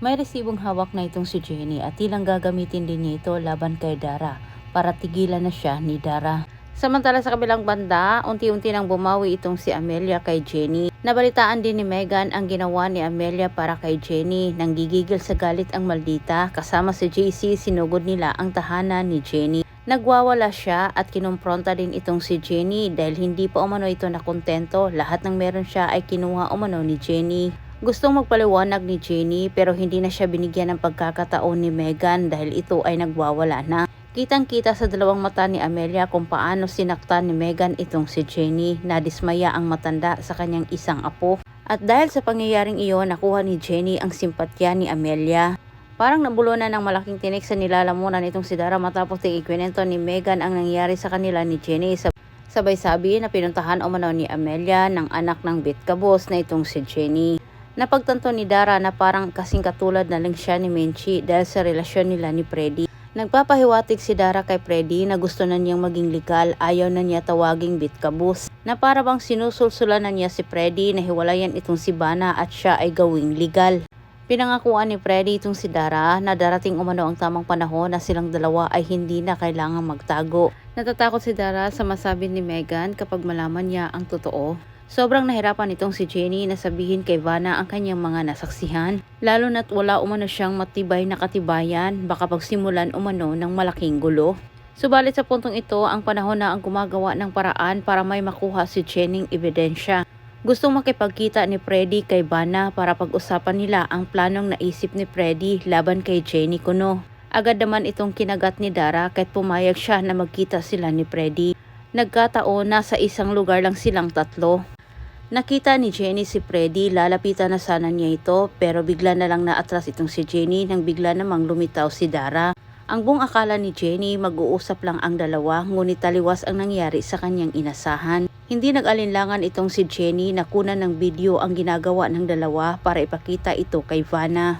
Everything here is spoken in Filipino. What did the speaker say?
May resibong hawak na itong si Jenny at tilang gagamitin din niya ito laban kay Dara para tigilan na siya ni Dara. Samantala sa kabilang banda, unti-unti nang bumawi itong si Amelia kay Jenny. Nabalitaan din ni Megan ang ginawa ni Amelia para kay Jenny. Nanggigigil sa galit ang maldita, kasama si JC sinugod nila ang tahanan ni Jenny. Nagwawala siya at kinumpronta din itong si Jenny dahil hindi pa umano ito nakontento. Lahat ng meron siya ay kinuha umano ni Jenny. Gustong magpaliwanag ni Jenny pero hindi na siya binigyan ng pagkakataon ni Megan dahil ito ay nagwawala na. Kitang-kita sa dalawang mata ni Amelia kung paano sinaktan ni Megan itong si Jenny. Nadismaya ang matanda sa kanyang isang apo. At dahil sa pangyayaring iyon, nakuha ni Jenny ang simpatya ni Amelia. Parang nabulunan ng malaking tinik sa nilalamunan itong si Dara matapos ting ikwento ni Megan ang nangyari sa kanila ni Jenny. Sabay sabi na pinuntahan umano ni Amelia ng anak ng Bitkabos na itong si Jenny. Napagtanto ni Dara na parang kasing katulad na lang siya ni Menchi dahil sa relasyon nila ni Freddy. Nagpapahiwatig si Dara kay Freddy na gusto na niyang maging legal, ayaw na niya tawaging Bitkabos. Na para bang sinusulsulan na niya si Freddy na hiwalayan itong si Vanna at siya ay gawing legal. Pinangakuan ni Freddy itong si Dara na darating umano ang tamang panahon na silang dalawa ay hindi na kailangang magtago. Natatakot si Dara sa masabi ni Megan kapag malaman niya ang totoo. Sobrang nahirapan itong si Jenny na sabihin kay Vanna ang kanyang mga nasaksihan. Lalo na't wala umano siyang matibay na katibayan, baka pagsimulan umano ng malaking gulo. Subalit sa puntong ito, ang panahon na ang gumagawa ng paraan para may makuha si Jenny ebidensya. Gustong makipagkita ni Freddy kay Vanna para pag-usapan nila ang planong naisip ni Freddy laban kay Jenny kuno. Agad naman itong kinagat ni Dara kahit pumayag siya na magkita sila ni Freddy. Nagkataon na sa isang lugar lang silang tatlo. Nakita ni Jenny si Freddy, lalapitan na sana niya ito pero bigla na lang naatras itong si Jenny nang bigla namang lumitaw si Dara. Ang buong akala ni Jenny mag-uusap lang ang dalawa ngunit taliwas ang nangyari sa kanyang inasahan. Hindi nag-alinlangan itong si Jenny na kunan ng video ang ginagawa ng dalawa para ipakita ito kay Vanna.